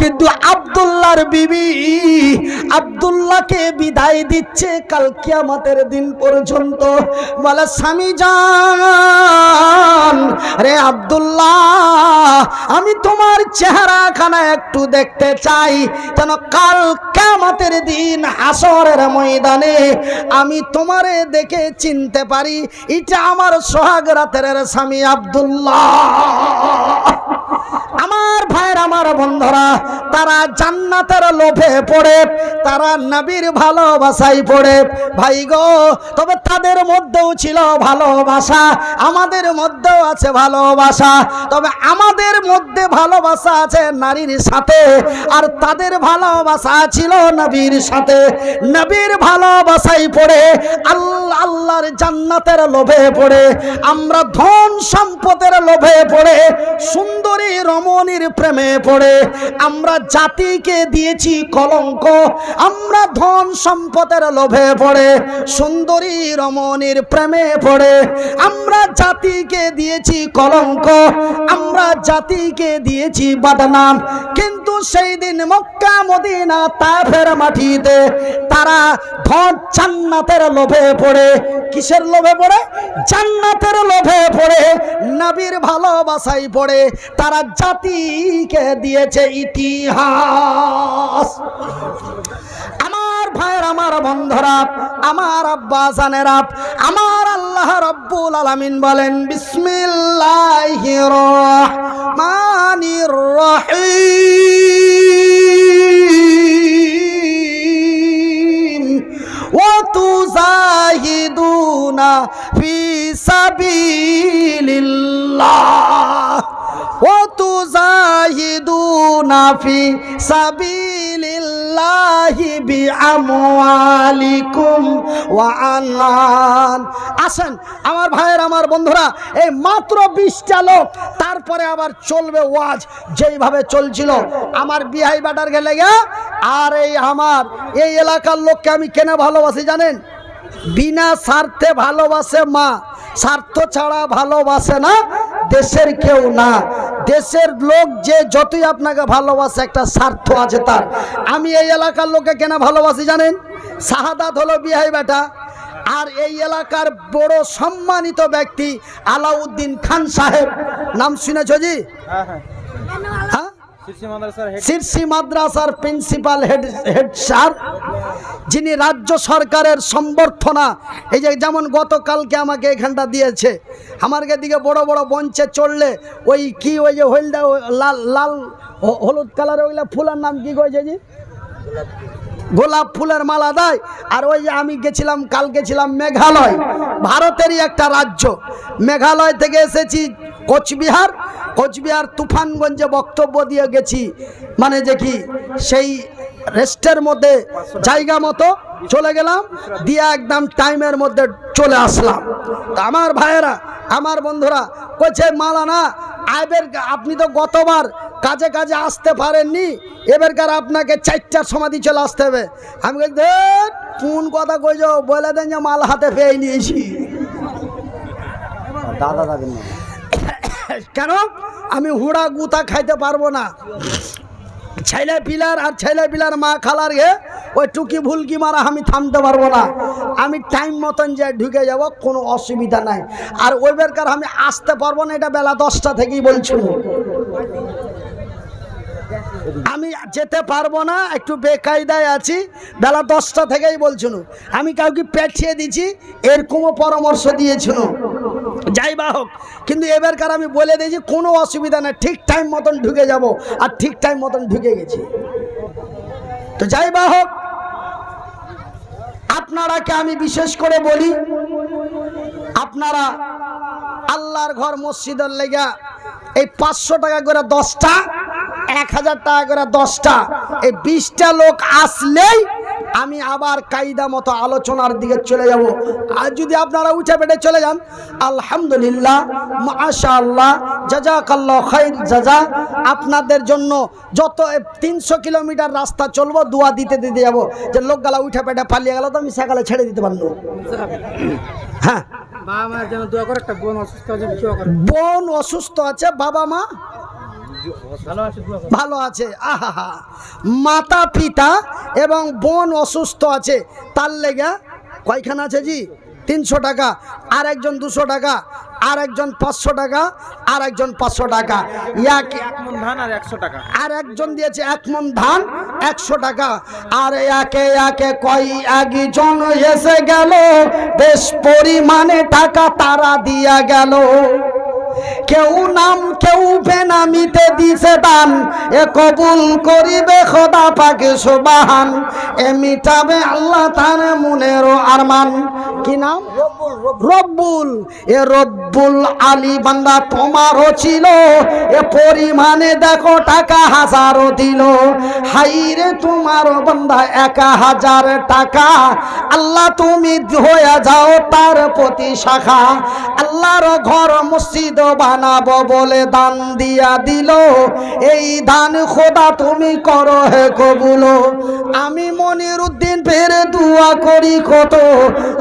কিন্তু আব্দুল্লাহর বিবি আব্দুল্লাহকে বিদায় দিচ্ছে কাল কিয়ামতের দিন পর্যন্ত। বলে স্বামী জান রে আব্দুল্লাহ, আমি তোমার চেহারাখানা একটু দেখতে চাই, যেন কাল কিয়ামতের দিন হাসরের ময়দানে আমি তোমারে দেখে চিনতে পারি এটা আমার সোহাগ রাতের স্বামী আব্দুল্লাহ। আমার ভাইয়ের, আমার বন্ধুরা, তারা জান্নাতের লোভে পড়ে, তারা নবীর ভালোবাসায় পড়ে ভাই গো। তবে তাদের মধ্যেও ছিল ভালোবাসা, আমাদের মধ্যেও আছে ভালোবাসা। তবে আমাদের মধ্যে ভালোবাসা আছে নারীর সাথে, আর তাদের ভালোবাসা ছিল নবীর সাথে। নবীর ভালোবাসায় পড়ে, আল্লাহর জান্নাতের লোভে পড়ে, আমরা ধন সম্পদের লোভে পড়ে, সুন্দরী রমণীর প্রেমে পড়ে আমরা জাতিকে দিয়েছি কলঙ্ক। আমরা ধন সম্পদের লোভে পড়ে, সুন্দরী রমণীর প্রেমে পড়ে আমরা জাতিকে দিয়েছি কলঙ্ক, আমরা জাতিকে দিয়েছি বদনাম। কিন্তু সেই দিন মক্কা মদিনা তায়েফের মাটিতে তারা ধন জান্নাতের লোভে পড়ে, কিসের লোভে পড়ে? জান্নাতের লোভে পড়ে, নবীর ভালোবাসায় পড়ে তারা জাতিকে দিয়েছে ইতিহাস। আমার ভাইয়ের, আমার বন্ধুরা, আমার আব্বা জানেরা, আমার আল্লাহ রাব্বুল আলামিন বলেন বিসমিল্লাহির রহমানির রহিম ওয়া তুজাহিদুনা ফি সাবিলিল্লাহ ওয়া তুজাহিদুনা ফি সাবিলিল্লাহি বিআমওয়ালিকুম ওয়া আনফুসিকুম। আসেন আমার ভাইয়ের, আমার বন্ধুরা, এই মাত্র 20টা লোক, তারপরে আবার চলবে ওয়াজ যেইভাবে চলছিল আমার বিহাই বাটার গেলে গা। আর এই আমার এই এলাকার লোককে আমি কেন ভালোবাসি জানেন? বিনা স্বার্থে ভালোবাসে মা, স্বার্থ ছাড়া ভালোবাসে না দেশের কেউ না। দেশের লোক যে যতই আপনাকে ভালোবাসে একটা স্বার্থ আছে তার। আমি এই এলাকার লোককে কেন ভালোবাসি জানেন? শাহাদাত হলো বিহাই বেটা, আর এই এলাকার বড় সম্মানিত ব্যক্তি আলাউদ্দিন খান সাহেব, নাম শুনেছো জি? হ্যাঁ, শীর্ষি মাদ্রাসার প্রিন্সিপাল হেড স্যার, যিনি রাজ্য সরকারের সম্বর্ধনা, এই যে যেমন গতকালকে আমাকে এখানটা দিয়েছে। আমার দিকে বড় বড় মঞ্চে চড়লে ওই কি ওই যে হলদা লাল লাল হলুদ কালারের ওইগুলা ফুলের নাম কি কয়েছে জি? গোলাপ ফুলের মালা দেয়। আর ওই যে আমি গেছিলাম, কাল গেছিলাম মেঘালয়, ভারতেরই একটা রাজ্য। মেঘালয় থেকে এসেছি কোচবিহার, কোচবিহার তুফানগঞ্জে বক্তব্য দিয়ে গেছি, মানে যে কি সেই রেস্টের মধ্যে জায়গা মতো চলে গেলাম, দিয়ে একদম টাইমের মধ্যে চলে আসলাম। তো আমার ভাইয়েরা, আমার বন্ধুরা কইছে মালানা আইবের, আপনি তো গতবার কাজে কাজে আসতে পারেননি, এবারকার আপনাকে 4টার সমাধি চলে আসতে হবে। আমি কোন কথা কইছো, বলে দেন যে মাল হাতে পেয়ে নিয়েছি। দাদা দাদা কেন আমি হুড়া গুতা খাইতে পারবো না? ছেলে পিলার আর ছেলে পিলার মা খালার গে ওই টুকি ভুলকি মারা আমি থামতে পারবো না। আমি টাইম মতন যে ঢুকে যাব, কোনো অসুবিধা নাই। আর ওই বেরকার আমি আসতে পারবো না, এটা বেলা 10টা থেকেই বলছিল। আমি যেতে পারবো না, একটু বেকায়দায় আছি, বেলা 10টা থেকেই বলছিল। আমি কাউকে পাঠিয়ে দিছি, এরকমও পরামর্শ দিয়েছিল। যাই বা হোক, কিন্তু এবারকার আমি বলে দিয়েছি কোনো অসুবিধা নেই, ঠিক টাইম মতন ঢুকে যাব। আর ঠিক টাইম মতন ঢুকে গেছি। তো যাই বা হোক, আপনারাকে আমি বিশেষ করে বলি, আপনারা আল্লাহর ঘর মসজিদের লেগা এই 500 টাকা করে 10টা, 1000 টাকা করে 10টা, এই 20টা লোক আসলেই আমি আবার কায়দা মতো আলোচনার দিকে চলে যাব। আর যদি আপনারা উঠে বেটে চলে যান, আলহামদুলিল্লাহ, মাশাআল্লাহ, জাযাকাল্লাহ খাইর জাযা। আপনাদের জন্য যত 300 কিলোমিটার রাস্তা চলবো, দোয়া দিতে দিতে যাব যে লোকগুলা উঠে পেটে পালিয়ে গেল তো আমি সকালে ছেড়ে দিতে পারবো। হ্যাঁ, বোন অসুস্থ আছে, বাবা মা ভালো আছে। আহা, মাতা পিতা এবং বোন অসুস্থ আছে, তার লেগে কয়খানা আছে জি? 300 টাকা, আর একজন 200 টাকা, আর একজন 500 টাকা, আর একজন 500 টাকা, আর একজন দিয়েছে 1 মণ ধান 100 টাকা। আর একে একে কয়েকজন এসে গেল, বেশ পরিমাণে টাকা তারা দিয়া গেল। কেউ নাম কেউ বেনামিতে দিছে দান, এ কবুল করিবে খোদা পাকে সুবহান, এ মিটাবে আল্লাহ তার মনের আরমান। কি নাম? রব্বুল। এ রব্বুল আলী বান্দা তোমারও ছিল, এ পরিমাণে দেখো টাকা হাজারও দিল। হাইরে তোমারও বান্দা 1000 টাকা, আল্লাহ তুমি হয়ে যাও তার প্রতি শাখা। আল্লাহর ঘর মসজিদ বানাবো বলে দান দিয়া দিল, এই দান খোদা তুমি করো হে কবুল। আমি মনিরউদ্দিন ফের দোয়া করি কত,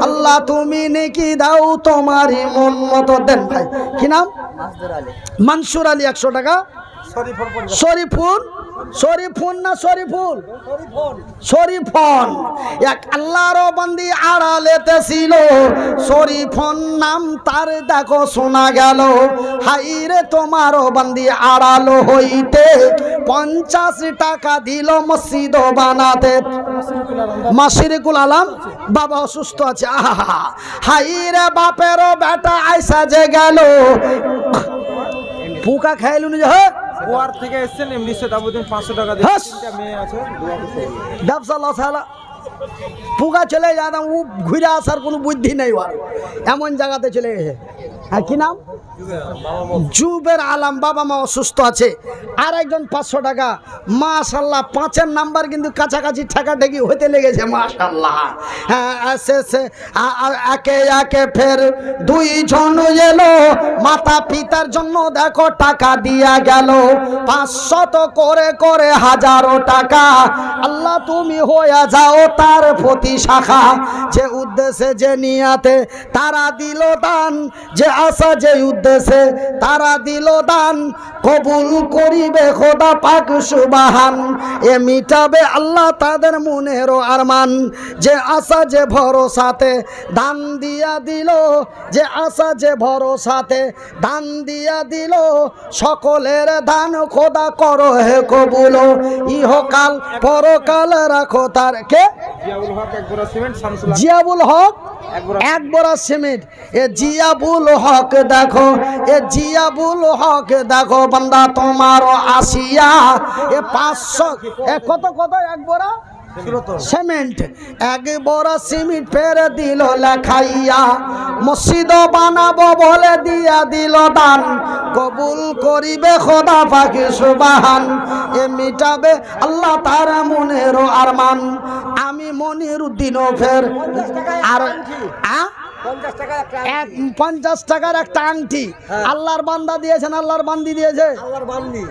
আল্লাহ তুমি নেকি দাও তোমারই মন মতো দেন। ভাই কি নাম? মনসুর আলী 100 টাকা। শরীফুন না শরীফুল? শরীফন। এক আল্লাহর বান্দি আড়ালেতে ছিল, শরীফন নাম তার দেখো শোনা গেল। হাইরে তোমারও বান্দি আড়াল হইতে 50 টাকা দিল মসজিদ বানাতে। মাশরিকুল আলম বাবা অসুস্থ আছে। আহা, হাইরে বাপেরও বেটা আইসা যে গেল, পোকা খাইলু নি। গোয়ার থেকে এসেছেন এমডি সেতাবুদ্দিন 500 টাকা দিয়ে, তিনটা মেয়ে আছে, দোয়া করতে হবে। ব্যবসা লস হলো, পোকা চলে যেতাম, ও ঘুরে আসার কোনো বুদ্ধি নেই, এমন জায়গাতে চলে গেছে। হ্যাঁ কি নাম? জুবের আলম বাবা মা অসুস্থ আছে। আর একজন 500 টাকা। মাশাআল্লাহ 5-এর নাম্বার কিন্তু কাছাকাছি ঠেকাঠেকি হইতে লেগেছে মাশাআল্লাহ। হ্যাঁ একে একে ফের 2 জন এলো, মাতা পিতার জন্য দেখো টাকা দিয়া গেল। 500 করে করে 1000 টাকা, আল্লাহ তুমি হয়ে যাও তার প্রতি শাখা। যে উদ্দেশ্যে যে নিয়াতে তারা দিল দান, যে আশা যে উদ্দেশ্যে তারা দিল দান, কবুল করিবে খোদা পাক সুবহান, এ মিটাবে আল্লাহ তাদের মনের আরমান। যে আশা যে ভরসাতে দান দিয়া দিল, যে আশা যে ভরসাতে দান দিয়া দিল, সকলের দান খোদা করো হে কবুল। ইহকাল পরকাল রাখো তার। কে? জিয়াবুল হক 1 বোরা সিমেন্ট। এ জিয়াবুল হক দেখো, এ জিয়াবুল হক দেখো বান্দা তোমার আসিয়া, এ 500 কত 1 বোরা সিমেন্ট। 1 বোরা সিমেন্ট ফের দিল লেখাইয়া, মসজিদ বানাবো বলে দিয়া দিল দান, কবুল করিবে খোদা পাক সুবহান, এ মিটাবে আল্লাহ তার মনের আরমান। আমি মনিরউদ্দিন ফের আর 50 টাকার একটা আংটি আল্লাহর বান্দা দিয়েছেন, আল্লাহর বান্দি দিয়েছে।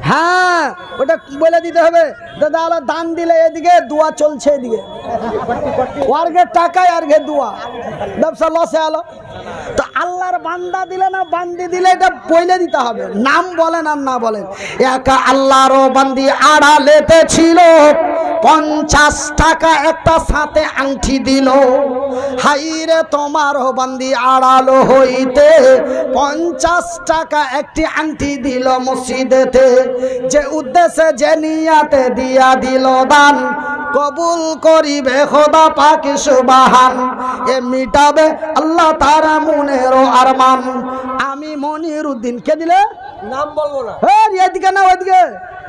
হ্যাঁ ওটা বলে দিতে হবে, দাদা আল্লাহ দান দিলে এদিকে দোয়া চলছে, এদিকে ওয়ার্গের টাকায় আর ঘে দোয়া, ব্যবসা লসে আলো। তো আল্লাহর বান্দা দিলে না বান্দি দিলে এটা বলে দিতে হবে, নাম বলেন আর না বলেন। একা আল্লাহর বান্দি আড়ালেতে ছিল, 50 টাকা একটা সাথে আংটি দিল। হাইরে তোমার বান্দি আড়াল হইতে 50 টাকা একটি আংটি দিল মসজিদেতে। যে উদ্দেশ্যে যে নিয়াতে দিয়া দিল দান, কবুল করিবে খোদা পাক সুবহান, এ মিটাবে আল্লাহ তার মনের আরমান। আমি মনিরউদ্দিন। কে দিলে? নাম বলবো না। এদিকে না ওইদিকে,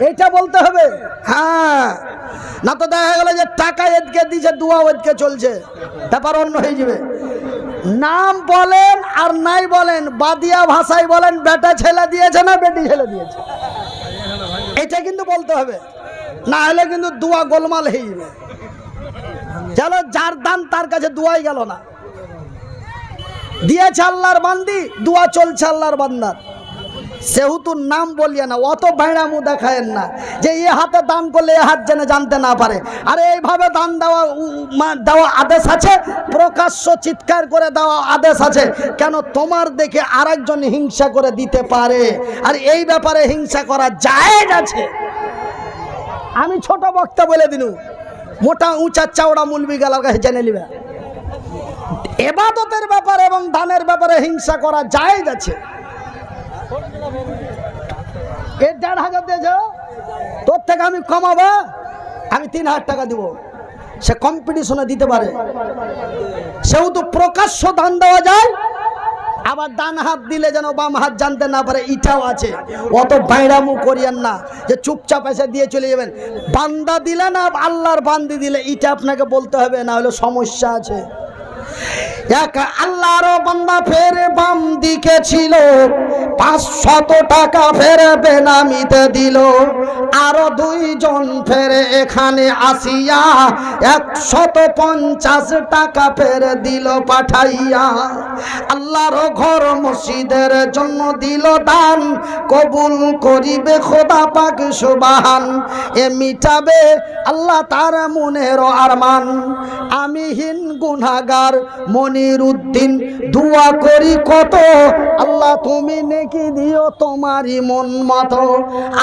এটা বলতে হবে। হ্যাঁ না তো দেখা গেল যে টাকা এদিকে দিছে, দোয়া ওইদিকে চলছে, ব্যাপার অন্য হয়ে যাবে। নাম বলেন আর নাই বলেন, বাদিয়া ভাষায় বলেন বেটা ছেলে দিয়েছে না বেটি ছেলে দিয়েছে, এটা কিন্তু বলতে হবে, না হলে কিন্তু দোয়া গোলমাল হয়ে যাবে। চলো যার দান তার কাছে দোয়াই গেল না, দিয়েছে আল্লাহর বান্দি, দোয়া চলছে আল্লাহর বান্দার। সেহেতু নাম বলিয়ে না, অত ভাইড়ামু দেখায়েন না যে এ হাতে দান করলে এ হাত যেন জানতে না পারে। আরে এইভাবে দান দেওয়া আদেশ আছে, প্রকাশ্য চিৎকার করে দেওয়া আদেশ আছে। কেন? তোমার দেখে আরেকজন হিংসা করে দিতে পারে, আর এই ব্যাপারে হিংসা করা জায়েজ আছে। আমি ছোট বক্তা বলে দিনু, মোটা উঁচা চাওড়া মুলবি গালার কাছে জেনে নিবে, এবাদতের ব্যাপারে এবং দানের ব্যাপারে হিংসা করা জায়েজ আছে। এর 1,500 দিয়েছ, তোর থেকে আমি কমাবো, আমি 3,000 টাকা দিব। সে কম্পিটিশনে দিতে পারে, সেহেতু প্রকাশ্য দান দেওয়া যায়। আবার ডান হাত দিলে যেন বাম হাত জানতে না পারে, এটাও আছে। অত বাইরামু করিয়েন না যে চুপচাপ এসে দিয়ে চলে যাবেন। বান্দা দিলে না আল্লাহর বান্দি দিলে, এটা আপনাকে বলতে হবে, না হলে সমস্যা আছে। এক আল্লাহর বান্দা ফের বাম দিকে ছিল, 500 টাকা ফের বেনামিতে দিল। আরো 2 জন ফের এখানে আসিয়া 150 টাকা ফের দিল পাঠাইয়া। আল্লাহর ঘর মসজিদের জন্য দিল দান, কবুল করিবে খোদা পাক সুবহান। এ মিটাবে আল্লাহ তার মনের আরমান। আমি হীন গুনাহগার মনিরউদ্দিন দোয়া করি কত, আল্লাহ তুমি নেকি দিও তোমারই মন মতো।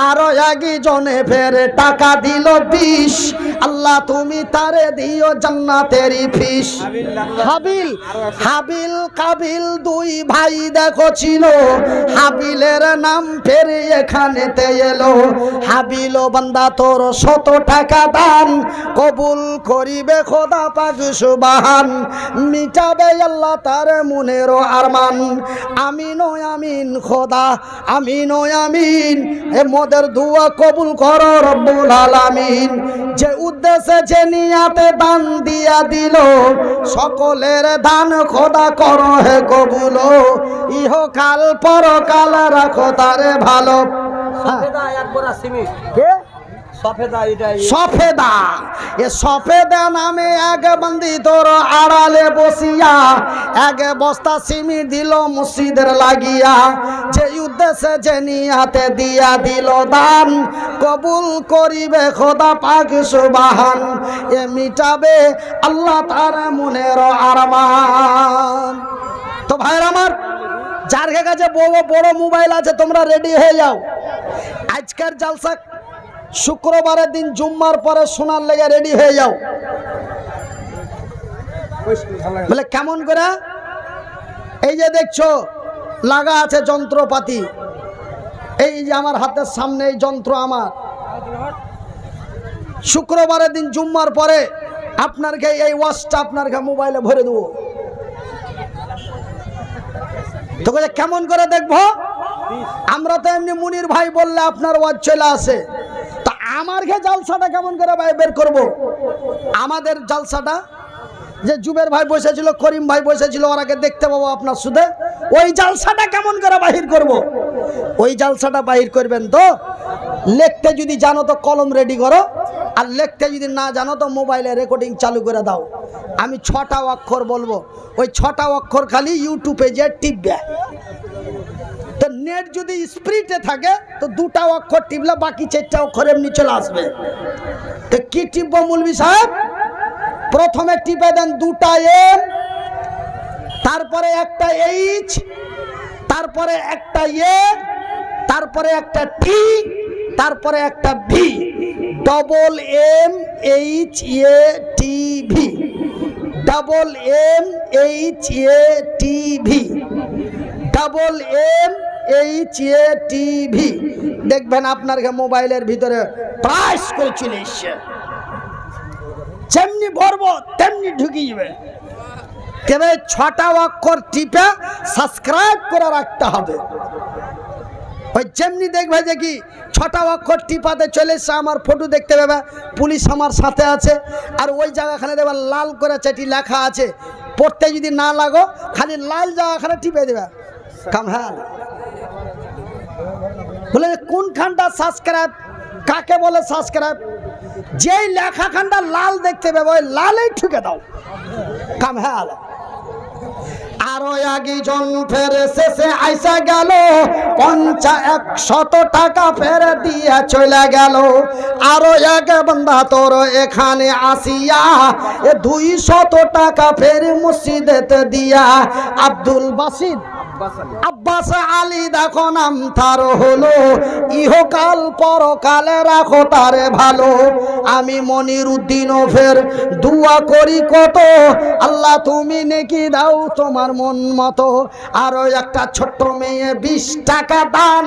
আরো একজনে ফের টাকা দিল 20, আল্লাহ তুমি তারে দিও জান্নাতেরই ফিস। হাবিল কাবিল 2 ভাই দেখো ছিল, হাবিলের নাম ফের এখানেতে এলো। হাবিল বান্দা তোর 100 টাকা দান, কবুল করিবে খোদা পাক সুবহান। মিটাবে আল্লাহ তার মনের আরমান। আমিন ও আমিন খোদা, আমিন ও আমিন। এ মোদের দোয়া কবুল করো রব্বুল আলামিন। যে উদ্দেশ্যে যে নিয়াতে দান দিয়া দিল, সকলের দান খোদা করো হে কবুল। ইহকাল পরকাল রাখো তারে ভালো। কে? সফেদা। এ সফেদা নামে এক বান্দি তোর আড়ালে বসিয়া 1 বস্তা সিমি দিল মসজিদের লাগিয়া। যে উদ্দেশ্যে যে নিয়াতে দিয়া দিল দান, কবুল করিবে খোদা পাক সুবহান। এ মিটাবে আল্লাহ তার মনের আরমান। তো ভাইরা আমার, যার কাছে বড় মোবাইল আছে তোমরা রেডি হয়ে যাও। আজকের জালসা শুক্রবারের দিন জুম্মার পরে শোনার লেগে রেডি হয়ে যাও। বলে কেমন করে? এই যে দেখছো লাগা আছে যন্ত্রপাতি, এই যে আমার হাতের সামনে এই যন্ত্র আমার। শুক্রবারের দিন জুম্মার পরে আপনারকে এই ওয়াচটা আপনারকে মোবাইলে ভরে দেবো। তো কেমন করে দেখবো? আমরা তো এমনি মুনির ভাই বললে আপনার ওয়াচ চলে আসে, তা আমার জালসাটা কেমন করে বের করব? আমাদের জালসাটা যে জুবের ভাই বসেছিল, করিম ভাই বসেছিল, ওরাকে দেখতে পাবো আপনার সুদে। ওই জালসাটা কেমন করে বাহির করব? ওই জালসাটা বাহির করবেন তো লিখতে যদি জানো তো কলম রেডি করো, আর লিখতে যদি না জানো তো মোবাইলে রেকর্ডিং চালু করে দাও। আমি 6টা অক্ষর বলবো, ওই 6টা অক্ষর খালি ইউটিউবে যে টিপবে। তো নেট যদি স্পিডে থাকে তো 2টা অক্ষর টিপলে বাকি 4টা অক্ষর এমনি চলে আসবে। তো কি টিপবো মৌলভী সাহেব? প্রথমে টিপে দেন 2টা এম, তারপরে একটা এইচ, তারপরে একটা এ, তারপরে একটা টি, তারপরে একটা ভি। MHATV, MHATV, MHATV। দেখবেন আপনার মোবাইলের ভিতরে প্রাইস করে চলে এসছে, যেমনি ভরবো তেমনি ঢুকে যাবে। তবে 6টা অক্ষর টিপে সাবস্ক্রাইব করে রাখতে হবে। ওই যেমনি দেখবে যে কি 6টা অক্ষর টিপাতে চলে এসছে, আমার ফটো দেখতে পাবে, পুলিশ আমার সাথে আছে, আর ওই জায়গাখানে দেখবে লাল করে চেটি লেখা আছে। পড়তে যদি না লাগো খালি লাল জায়গাখানে টিপে দেবে। কাম হ্যাঁ বলে কোনখানটা সাবস্ক্রাইব, কাকে বলে সাবস্ক্রাইব? যেই লেখাখানটা লাল দেখতে পাবে ওই লালেই ঠুকে দাও। কাম হ্যাঁ। আরো একজন ফের শেষে আইসা গেল 50-100 টাকা ফের দিয়ে চলে গেল। আরো এক বান্দা তোর এখানে আসিয়া 200 টাকা ফের মসজিদেতে দিয়া আব্দুল বাসিদ আব্বাস আলী দেখো নাম তার হলো, ইহকাল পরকালে রাখো তারে ভালো। আমি মনির উদ্দিনও ফের দুয়া করি কত, আল্লাহ তুমি নেকি দাও তোমার মন মতো। আরো একটা ছোট্ট মেয়ে 20 টাকা দান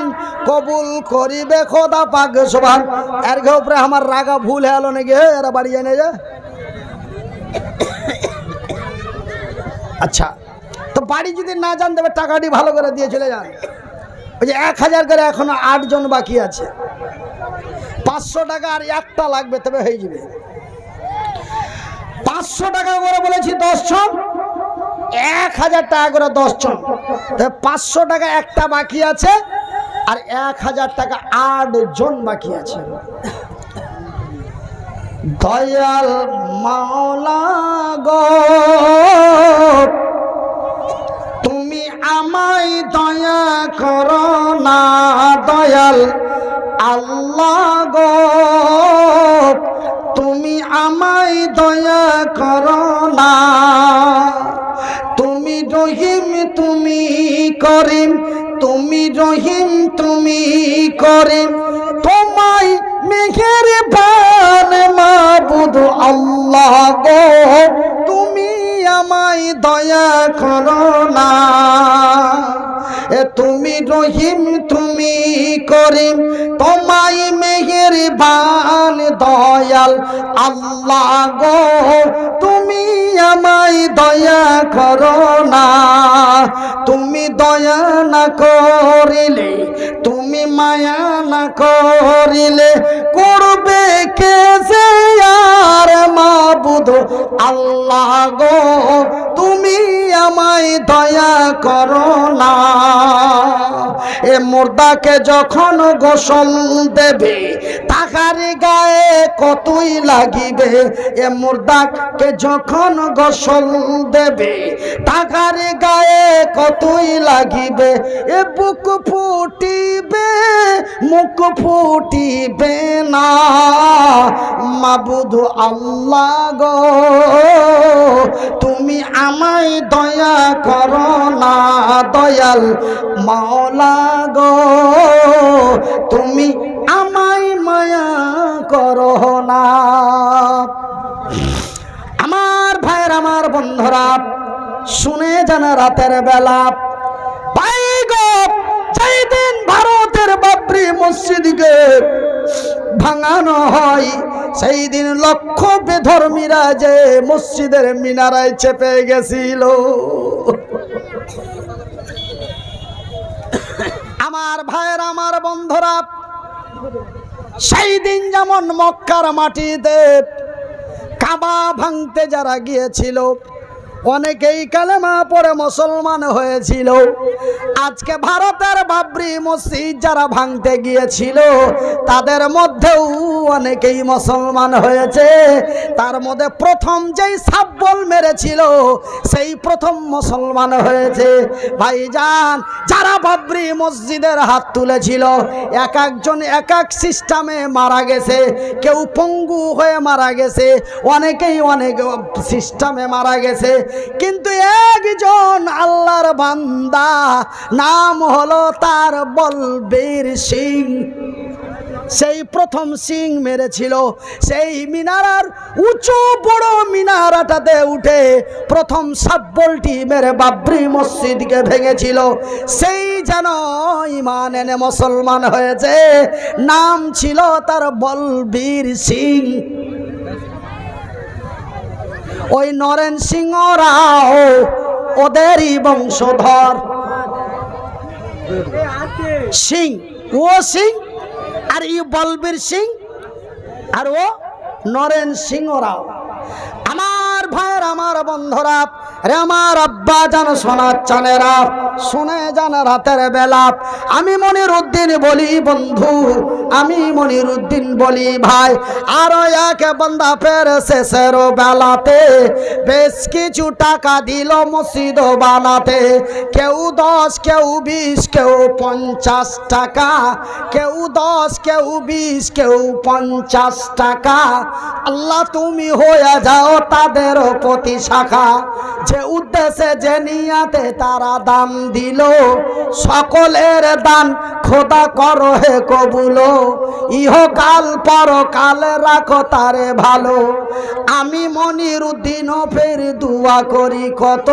কবুল করিবে খোদা পাক সুবহান। এর উপরে আমার রাগা ভুল হলো নাকি? এরা বাড়ি এনে যা। আচ্ছা, তো বাড়ি যদি না যান দেবে টাকাটি ভালো করে দিয়ে চলে যান। ওই যে 1000 করে এখনো 8 জন বাকি আছে, 500 টাকা আর একটা লাগবে, তবে হয়ে যাবে। 500 টাকা করে বলেছি 10 জন, 1000 টাকা করে 10 জন, তবে 500 টাকা একটা বাকি আছে আর 1000 টাকা 8 জন বাকি আছে। দয়াল মাওলা গো তুমি আমায় দয়া করো না, দয়াল আল্লাহ গো তুমি আমায় দয়া করো না। তুমি রহিম তুমি করিম, তুমি রহিম তুমি করিম, তোমায় মেহেরবান মাবুদ আল্লাহ গো তুমি আমায় দয়া করো না। তুমি রহিম তুমি করিম, তোমায় মেহেরবান দয়াল আল্লাহ গো তুমি আমায় দয়া করো না। তুমি দয়া না করিলে, তুমি মায়া না করিলে করবে কে যে আর মাবুদ আল্লাহ গো তুমি আমায় দয়া করো না। এ মুর্দাকে যখন গোসল দেবে তাহার গায়ে কতই লাগিবে, এ মুর্দাকে যখন গোসল দেবে তাহার গায়ে কতই লাগিবে। এ বুক ফুটিবে মুখ ফুটিবে না, মাবুদ আল্লাহ গো তুমি আমায় দয়া করো না, দয়াল মাওলা গো তুমি আমায় মায়া করো না। আমার ভাইয়ের আমার বন্ধুরা শুনে জানা রাতের বেলা ভাই গো, যেই দিন ভারতের বাবরি মসজিদকে ভাঙানো হয় সেই দিন লক্ষ বেধর্মীরা যে মসজিদের মিনারায় চেপে গেছিল। আমার ভাইয়ের আমার বন্ধুরা সেই দিন যেমন মক্কার মাটিতে কাবা ভাঙতে যারা গিয়েছিল অনেকেই কালেমা পড়ে মুসলমান হয়েছিল, আজকে ভারতের বাবরি মসজিদ যারা ভাঙতে গিয়েছিল তাদের মধ্যেও অনেকেই মুসলমান হয়েছে। তার মধ্যে প্রথম যেই সাব্বল মেরেছিল সেই প্রথম মুসলমান হয়েছে। ভাইজান যারা বাবরি মসজিদের হাত তুলেছিল এক একজন এক এক সিস্টেমে মারা গেছে, কেউ পঙ্গু হয়ে মারা গেছে, অনেকেই অনেক সিস্টেমে মারা গেছে, কিন্তু একজন আল্লাহর বান্দা নাম হলো তার বলবীর সিং, সেই প্রথম সিং মেরেছিল। সেই মিনারার উঁচু বড় মিনারাটাতে উঠে প্রথম সাব্বলটি মেরে বাবরি মসজিদকে ভেঙেছিল। সেই যেন ঈমান এনে মুসলমান হয়েছে, নাম ছিল তার বলবীর সিং। ওই নরেন সিংহ রাও ওদেরই বংশধর। সিং ও সিং আর ই বলবীর সিং আর ও নরেন সিংহ রাও। আমার ভাইয়ের আমার বন্ধুরা রে আমার আব্বা জান সোনার চানেরা, শুনে যান রাতের বেলা আমি মনিরুদ্দিন বলি বন্ধু, আমি মনিরুদ্দিন বলি ভাই, আরো এক বান্দা ফের শেষের বেলাতে বেশ কিছু টাকা দিল মসজিদ বানাতে। কেউ 10, কেউ 20, কেউ 50 টাকা, কেউ 10, কেউ 20, কেউ 50 টাকা। আল্লাহ তুমি হয়ে যাও তাদের প্রতি শাখা, যে উদ্দেশ্যে যে নিয়াতে তারা দান দিল, সকলের দান খোদা করো হে কবুল, ইহকাল পরকাল রাখো তারে ভালো। আমি মনিরুদ্দিন ফের দুয়া করি কত,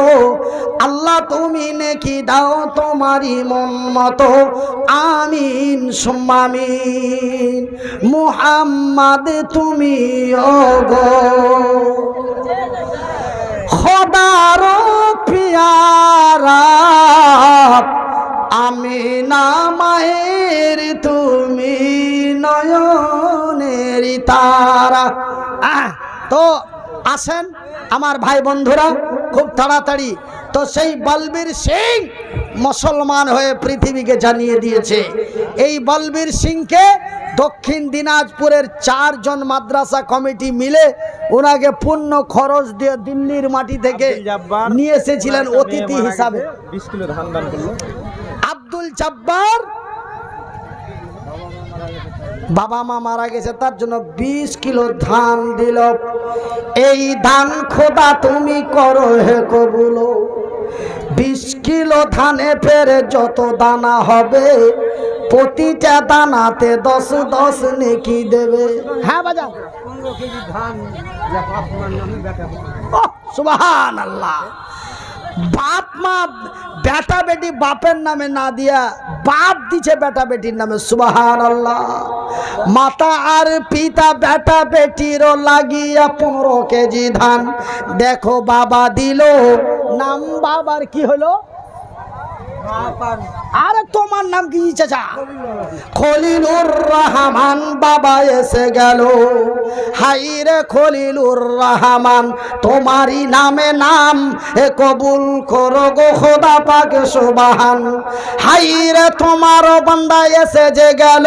আল্লাহ তুমি নেকি দাও তোমারই মন মতো। আমিন সুম্মা আমিন। মুহাম্মদ তুমি ওগো খোদার পিয়ারা, আমিনা মায়ের তুমি নয়নের তারা। তো আসেন আমার ভাই বন্ধুরা খুব তাড়াতাড়ি, তো সেই বলবীর সিং মুসলমান হয়ে পৃথিবীকে জানিয়ে দিয়েছে। এই বলবীর সিংকে দক্ষিণ দিনাজপুরের 4 জন মাদ্রাসা কমিটি মিলে ওনাকে পূর্ণ খরচ দিয়ে দিল্লির মাটি থেকে নিয়ে এসেছিলেন অতিথি হিসাবে। 20 কিলো ধান দান করলো। আব্দুল জব্বার বাবা মা মারা গেছে, তার জন্য 20 কিলো ধান দিল। এই ধান খোদা তুমি করো হে কবুল। 20 কিলো ধানে ফের যত দানা হবে, প্রতিটা দানাতে 10-10 নেকি দেবে। হ্যাঁ বাজান, 15 কেজি ধান সুবহানাল্লাহ। বাপ মা বেটা বেটি বাপের নামে না দিয়া বাপ দিছে বেটা বেটির নামে, সুবহানাল্লাহ। মাতা আর পিতা বেটা বেটিরও লাগিয়া 15 কেজি ধান। দেখো বাবা দিল, নাম বাবার কি হলো? আরে তোমার নাম কি চাচা? খলিলুর রহমান বাবা এসে গেল। হাই রে খলিলুর রহমান, তোমারই নামে নাম এ কবুল করো গো খোদা পাক সুবহান। হাই রে তোমার বান্দা এসে যে গেল,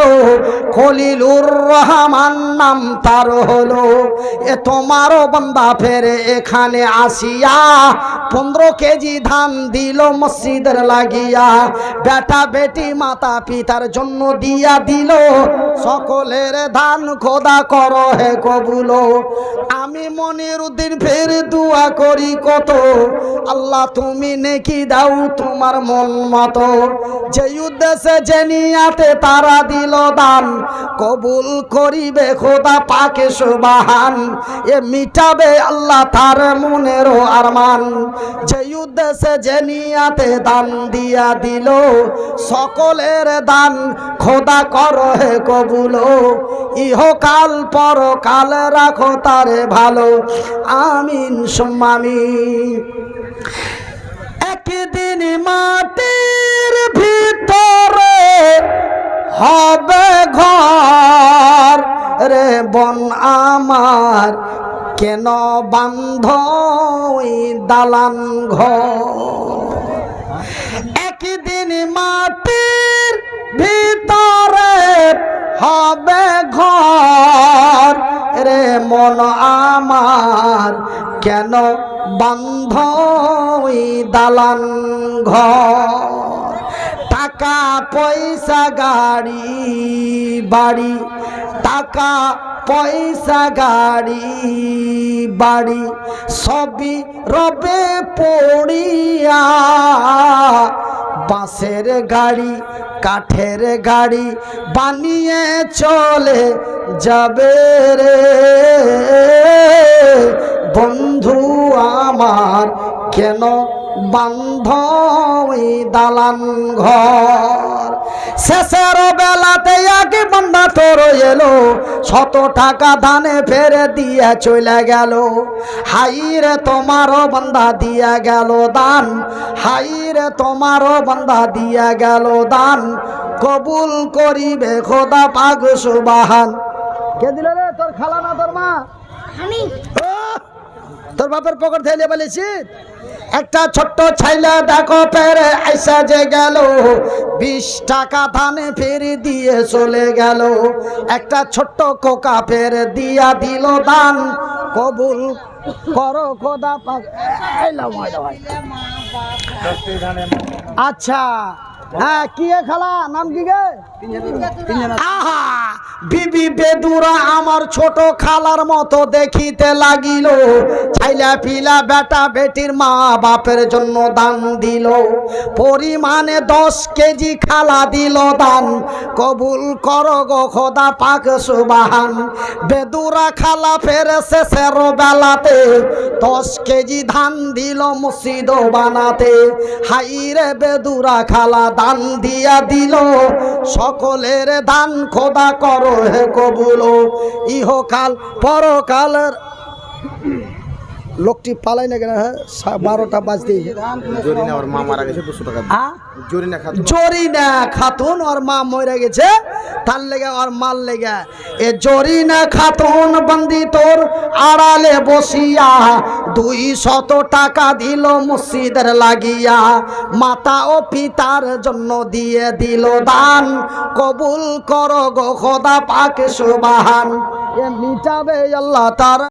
খলিলুর রহমান নাম তার হলো। এ তোমার বান্দা ফেরে এখানে আসিয়া 15 কেজি ধান দিল মসজিদের লাগিয়া। বেটা বেটি মাতা পিতার জন্য দিয়া দিল, সকলের ধান খোদা করো হে কবুল। আমি মনিরুদ্দিন ফের দুয়া করি কত, আল্লাহ তুমি নেকি দাও তোমার মন মতো। যে উদ্দেশ্যে যে নিয়াতে তারা দিল দান, কবুল করিবে খোদা পাকে সুবহান। এ মিটাবে আল্লাহ তার মনেরও আরমান। যে উদ্দেশ্যে যে নিয়াতে দান দিয়া দিল, সকলের দান খোদা করো হে কবুল। ইহকাল পরকাল রাখো তারে ভালো। আমিন সুম্মা আমিন। একদিন মাটির ভিতরে হবে ঘর রে বন আমার, কেন বান্ধ ওই দালান ঘর। একদিন মাটির ভিতরে হবে ঘর রে মন আমার, কেন বান্ধ ওই দালান ঘর। টাকা পয়সা গাড়ি বাড়ি, টাকা পয়সা গাড়ি বাড়ি সবই রবে পড়িয়া। বাঁশের গাড়ি কাঠের গাড়ি বানিয়ে চলে যাবে রে বন্ধু আমার, কেন বান্ধ ওই দালান ঘর। শেষের বেলাতে এক বান্দা তোর এলো, 100 টাকা দানে ফেরে দিয়ে চলে গেল। হাই রে তোমারও বান্দা দিয়া গেল দান, হাই রে তোমারও বান্দা দিয়া গেল দান, কবুল করিবে খোদা পাক সুবহান। কে দিল রে? তোর খালা না তোর মা? আমি। তোর বাপের পকেট থেকে বলেছি একটা ছোট্ট ছাইলা দেখো পেরে আইসা যে গেল, 20 টাকা ধানে ফের দিয়ে চলে গেল। একটা ছোট্ট কোকা ফের দিয়া দিল দান, কবুল করো খোদা পাক। আচ্ছা হ্যাঁ, কি এ খালা নাম কি গে? আহা, বিবি বেদুরা আমার ছোট খালার মতো দেখিতে লাগিল। ছাইলা পিলা বেটা বেটির মা বাপের জন্য দান দিল, পরিমাণে 10 কেজি খালা দিল দান, কবুল করো গো খোদা পাক সুবহান। বেদুরা খালা ফের শেষের বেলাতে 10 কেজি ধান দিল মসজিদ বানাতে। হাইরে বেদুরা খালা দান দিয়া দিল, সকলের দান খোদা করো হে কবুল। ইহকাল পরকালের লোকটি পালাই না কেন? হ্যাঁ 12টা বাজতে। জরিনা ওর মা মারা গেছে 200 টাকা। জরিনা খাতুন, জরিনা খাতুন ওর মা মরে গেছে, তার লেগে ওর মাল লেগে। এ জরিনা খাতুন বন্দি তোর আড়ালে বসিয়া 200 টাকা দিল মসজিদের লাগিয়া। মাতা ও পিতার জন্য দিয়ে দিল দান, কবুল করো গো খোদা পাক সুবহান। এ মিটাবে আল্লাহ তার